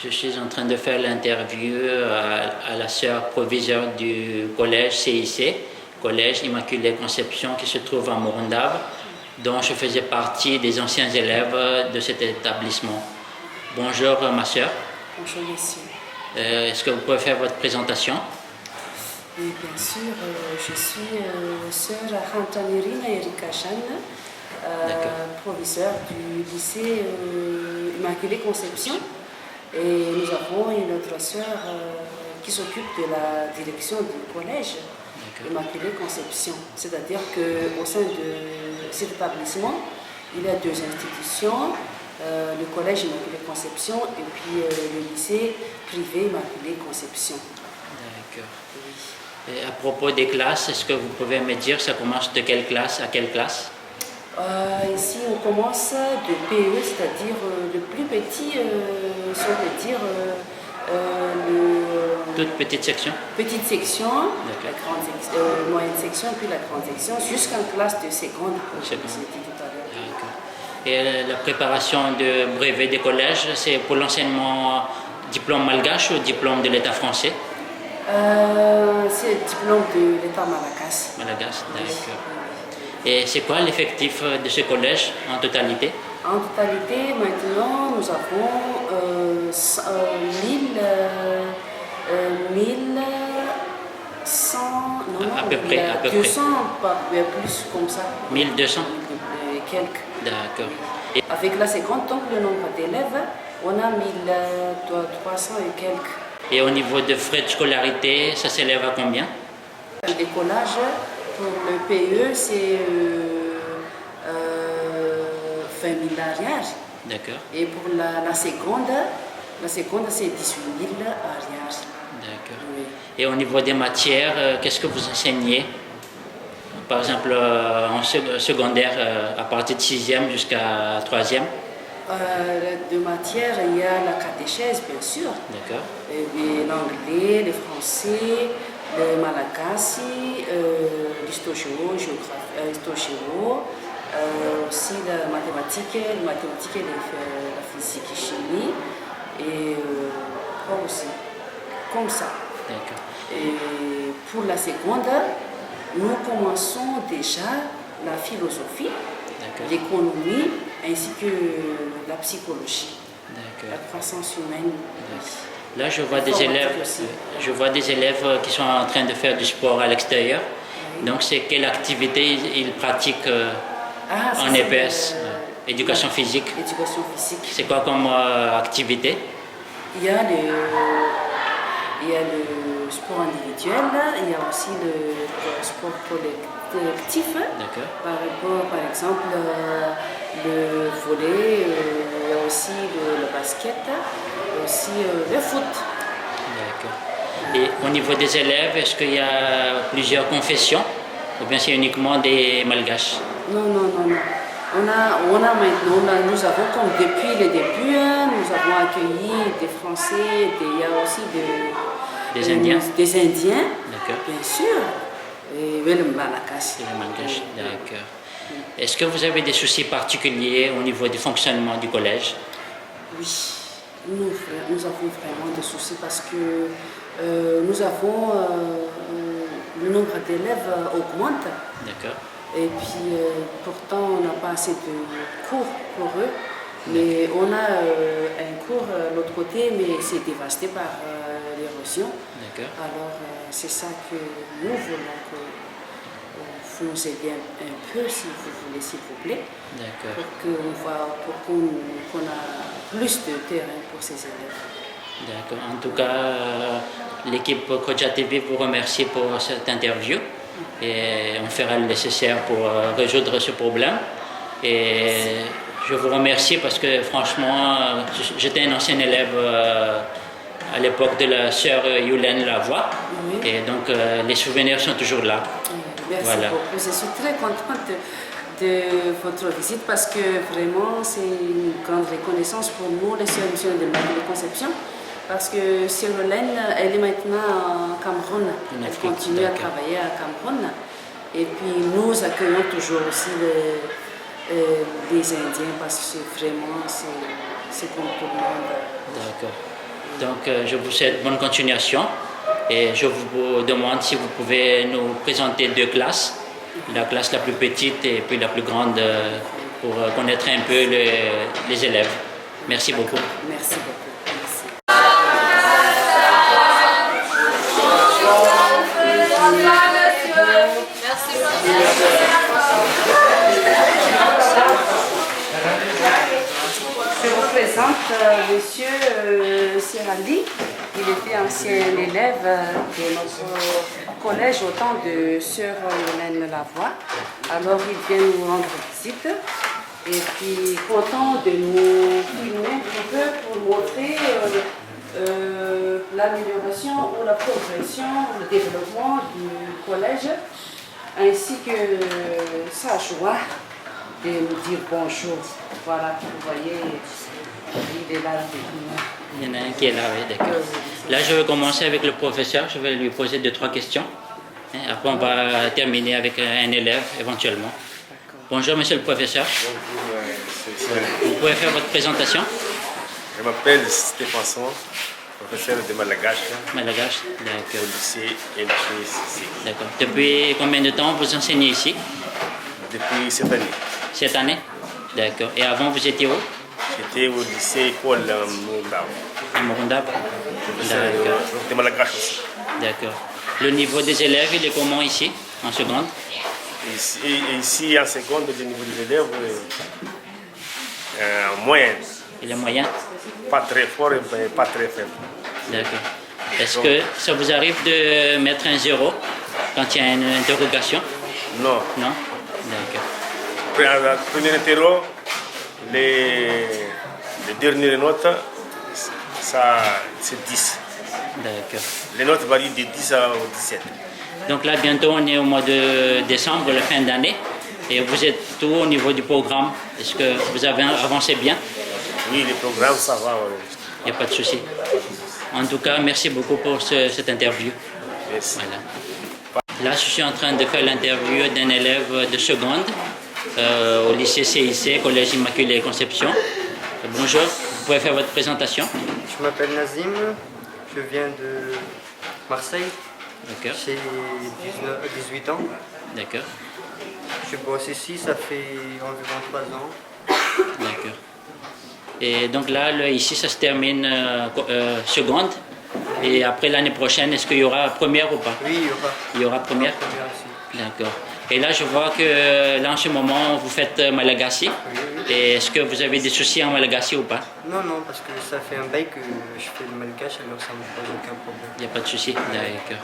Je suis en train de faire l'interview à la sœur proviseure du collège CIC, Collège Immaculée Conception, qui se trouve à Morondave, dont je faisais partie des anciens élèves de cet établissement. Bonjour ma sœur. Bonjour monsieur. Est-ce que vous pouvez faire votre présentation? Oui, bien sûr, je suis sœur Hantanirina Erikachan, proviseure du lycée Immaculée Conception. Et nous avons une autre sœur qui s'occupe de la direction du collège Immaculée Conception. C'est-à-dire qu'au sein de cet établissement, il y a deux institutions, le collège Immaculée Conception et puis le lycée privé Immaculée Conception. D'accord. Oui. Et à propos des classes, est-ce que vous pouvez me dire, ça commence de quelle classe à quelle classe? Ici, on commence de PE, c'est-à-dire le plus petit, si on peut dire, Toute petite section? Petite section, la grande moyenne section, puis la grande section, jusqu'en classe de seconde, comme je vous ai dit tout à l'heure. D'accord. Et la préparation de brevet des collèges, c'est pour l'enseignement diplôme malgache ou diplôme de l'État français? C'est le diplôme de l'État malagasy. Malagasy, d'accord. Et c'est quoi l'effectif de ce collège en totalité? En totalité, maintenant, nous avons 1100, non, à peu près, 200, plus comme ça. 1200? Et quelques. D'accord. Avec la seconde, donc le nombre d'élèves, on a 1300 et quelques. Et au niveau de frais de scolarité, ça s'élève à combien? Le décollage pour le PE, c'est 20 000 arrières. D'accord. Et pour la seconde, c'est 18 000 arrières. D'accord. Oui. Et au niveau des matières, qu'est-ce que vous enseignez? Par exemple, en secondaire, à partir de 6e jusqu'à 3e? De matière, il y a la catéchèse, bien sûr. D'accord. Et puis l'anglais, le français, le malagasy, l'histoire-géo, aussi la mathématique et la physique et chimie. Et quoi aussi? Comme ça. D'accord. Et pour la seconde, nous commençons déjà la philosophie, l'économie ainsi que la psychologie, la croissance humaine. Là, je vois des élèves qui sont en train de faire du sport à l'extérieur. Oui. Donc, c'est quelle activité ils pratiquent en EPS? Éducation physique. Éducation physique. C'est quoi comme activité? Il y a le sport individuel, il y a aussi le sport collectif. Par exemple, le volley, il y a aussi le basket, aussi le foot. D'accord. Et au niveau des élèves, est-ce qu'il y a plusieurs confessions ou bien c'est uniquement des malgaches? Non. Nous avons comme depuis le début, nous avons accueilli des Français, il y a aussi des Indiens. Des Indiens, d'accord. Bien sûr. Et le malagasy. Le malgache, d'accord. Est-ce que vous avez des soucis particuliers au niveau du fonctionnement du collège? Oui, nous avons vraiment des soucis parce que nous avons le nombre d'élèves augmente. D'accord. Et puis pourtant on n'a pas assez de cours pour eux. Mais on a un cours de l'autre côté, mais c'est dévasté par l'érosion. Alors c'est ça que nous voulons que vous nous aidiez un peu, si vous voulez, s'il vous plaît. Pour qu'on ait plus de terrain pour ces élèves. D'accord. En tout cas, l'équipe Koja TV vous remercie pour cette interview et on fera le nécessaire pour résoudre ce problème. Et je vous remercie parce que franchement, j'étais un ancien élève à l'époque de la sœur Yulaine Lavoie. Oui. Et donc les souvenirs sont toujours là. Merci beaucoup. Je suis très contente de votre visite parce que vraiment c'est une grande reconnaissance pour nous, les sœurs missionnaires de l'Immaculée Conception. Parce que sœur Yulaine, elle est maintenant à Cameroun. Elle continue à travailler à Cameroun. Et puis nous accueillons toujours aussi les Indiens parce que vraiment c'est comme tout le monde. D'accord. Donc, je vous souhaite bonne continuation et je vous demande si vous pouvez nous présenter 2 classes, la classe la plus petite et puis la plus grande pour connaître un peu les élèves. Merci beaucoup. Merci beaucoup. Je vous présente Monsieur Sirali. Il était ancien élève de notre collège au temps de Sœur Hélène Lavoie. Alors il vient nous rendre visite et puis content de nous filmer un peu pour montrer l'amélioration ou la progression, le développement du collège ainsi que sa joie de nous dire bonjour. Voilà, vous voyez, il est là avec nous. Il y en a un qui est là, oui, d'accord. Là, je vais commencer avec le professeur. Je vais lui poser 2-3 questions. Après, on va terminer avec un élève, éventuellement. Bonjour, monsieur le professeur. Bonjour, vous pouvez faire votre présentation? Je m'appelle Stéphanson, professeur de Malgache. Malgache, d'accord. Au lycée LPCC. D'accord. Depuis combien de temps vous enseignez ici? Depuis cette année. Cette année? D'accord. Et avant, vous étiez où? J'étais au lycée école Mourundab. À Mourundab? D'accord. De Malgache aussi. D'accord. Le niveau des élèves, il est comment ici, en seconde? Ici, en seconde, le niveau des élèves en moyenne. Il est moyen? Pas très fort et pas très faible. D'accord. Est-ce que ça vous arrive de mettre un 0 quand il y a une interrogation? Non. Non? D'accord. Premier interro, les dernières notes, c'est 10. D'accord. Les notes varient de 10 à 17. Donc là, bientôt, on est au mois de décembre, la fin d'année. Et vous êtes tout au niveau du programme. Est-ce que vous avez avancé bien? Oui, le programme, ça va. Il n'y a pas de souci. En tout cas, merci beaucoup pour cette interview. Merci. Voilà. Là, je suis en train de faire l'interview d'un élève de seconde au lycée CIC, Collège Immaculée Conception. Bonjour, vous pouvez faire votre présentation? Je m'appelle Nazim, je viens de Marseille. D'accord. J'ai 18 ans. D'accord. Je bosse ici, ça fait environ 3 ans. D'accord. Et donc là, ici, ça se termine seconde. Et après l'année prochaine, est-ce qu'il y aura première ou pas? Oui, il y aura. Il y aura première? Première aussi. D'accord. Et là, je vois que là, en ce moment, vous faites Malagasy. Oui, oui. Et est-ce que vous avez des soucis en Malagasy ou pas? Non, non, parce que ça fait un bail que je fais le malgache, alors ça ne me pose aucun problème. Il n'y a pas de souci? D'accord.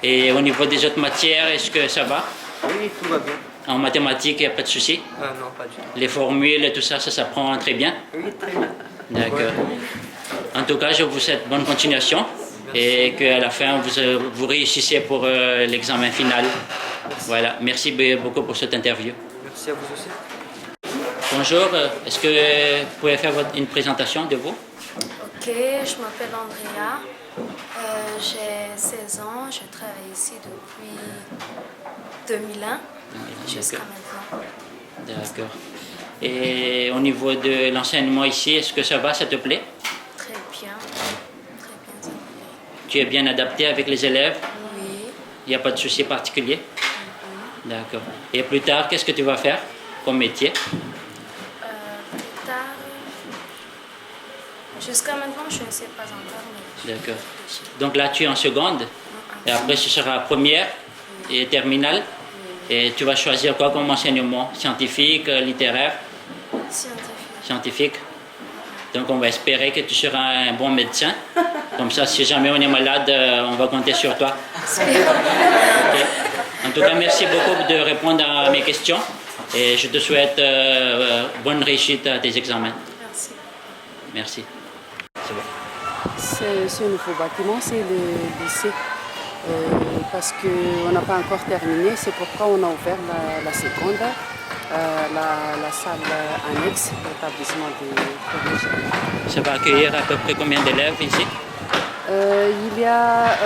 Et au niveau des autres matières, est-ce que ça va? Oui, tout va bien. En mathématiques, il n'y a pas de souci? Ah non, pas du tout. Les formules et tout ça, ça s'apprend très bien? Oui, très bien. D'accord. Ouais. En tout cas, je vous souhaite bonne continuation. Merci. Et qu'à la fin, vous réussissez pour l'examen final. Merci. Voilà. Merci beaucoup pour cette interview. Merci à vous aussi. Bonjour, est-ce que vous pouvez faire une présentation de vous? Ok, je m'appelle Andrea, j'ai 16 ans, je travaille ici depuis 2001 jusqu'à maintenant. D'accord. Et au niveau de l'enseignement ici, est-ce que ça va, ça te plaît? Très bien, ça me plaît. Tu es bien adapté avec les élèves? Oui. Il n'y a pas de souci particulier? D'accord. Et plus tard, qu'est-ce que tu vas faire comme métier? Plus tard, jusqu'à maintenant, je ne sais pas encore. Mais D'accord. Donc là, tu es en seconde, et après, ce sera première et terminale. Et tu vas choisir quoi comme enseignement? Scientifique, littéraire? Scientifique. Donc on va espérer que tu seras un bon médecin. Comme ça, si jamais on est malade, on va compter sur toi. Okay. En tout cas, merci beaucoup de répondre à mes questions. Et je te souhaite bonne réussite à tes examens. Merci. Merci. Ce nouveau bâtiment, c'est le lycée. Parce qu'on n'a pas encore terminé, c'est pourquoi on a ouvert la seconde, la salle annexe, l'établissement du collège. Ça va accueillir à peu près combien d'élèves ici? Il y a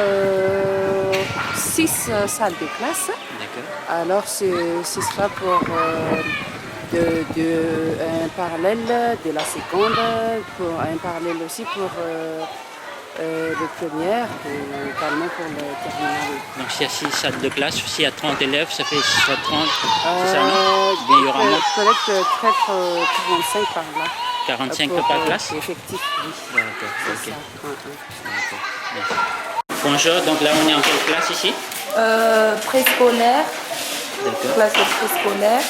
6 salles de classe. D'accord. Alors ce sera pour un parallèle de la seconde, pour un parallèle aussi pour de première et également pour le terminal. Donc s'il y a 6 salles de classe, s'il y a 30 élèves, ça fait soit 30, c'est ça, non? Bien, il y aura moins. Peut-être 45 par là. 45 par classe? Effectif, oui. D'accord, ok. Ça. D'accord, merci. Bonjour, donc là on est en quelle classe ici? Préscolaire, D'accord. classe de préscolaire.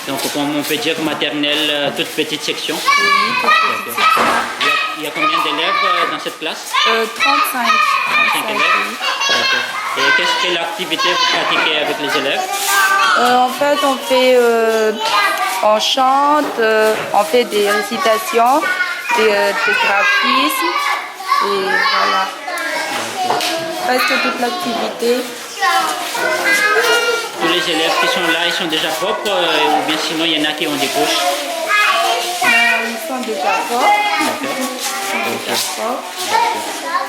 Donc comme on peut dire maternelle, toute petite section. Oui, toute petite section. Il y a combien d'élèves dans cette classe? 35. 35 élèves. Oui. D'accord. Et quelle activité vous pratiquez avec les élèves? En fait, on chante, on fait des récitations, des graphismes, et voilà. Presque toute l'activité. Tous les élèves qui sont là, ils sont déjà propres ou bien sinon il y en a qui ont des couches? Ils sont déjà forts. D'accord.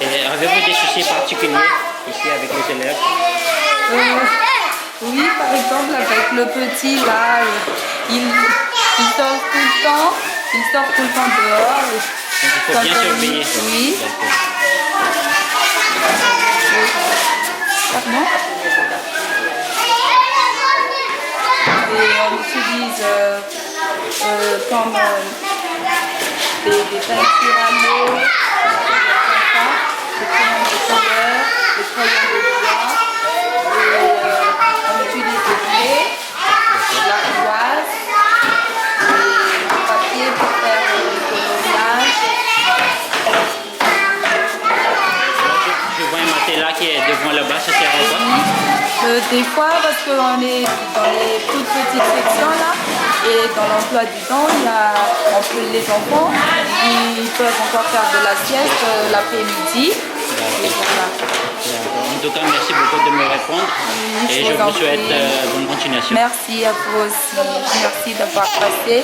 Et avez-vous des soucis particuliers ici avec les élèves? Oui, par exemple, avec le petit là, il sort tout le temps. Il sort tout le temps dehors. Donc il faut bien surveiller. Oui. D'accord. Pardon? Et on utilise comme des peintures à l'eau, des crayons de couleur, des crayons de bois. Et on utilise des clés, de l'ardoise, du papier pour faire le coloriage. Je vois un matelas qui est devant là-bas, ça sert à quoi? Des fois, parce qu'on est dans les toutes petites sections là, et dans l'emploi du temps, les enfants, ils peuvent encore faire de la sieste l'après-midi. Et voilà. En tout cas, merci beaucoup de me répondre et je vous en vous souhaite prie. bonne continuation. Merci à vous aussi. Merci d'avoir passé.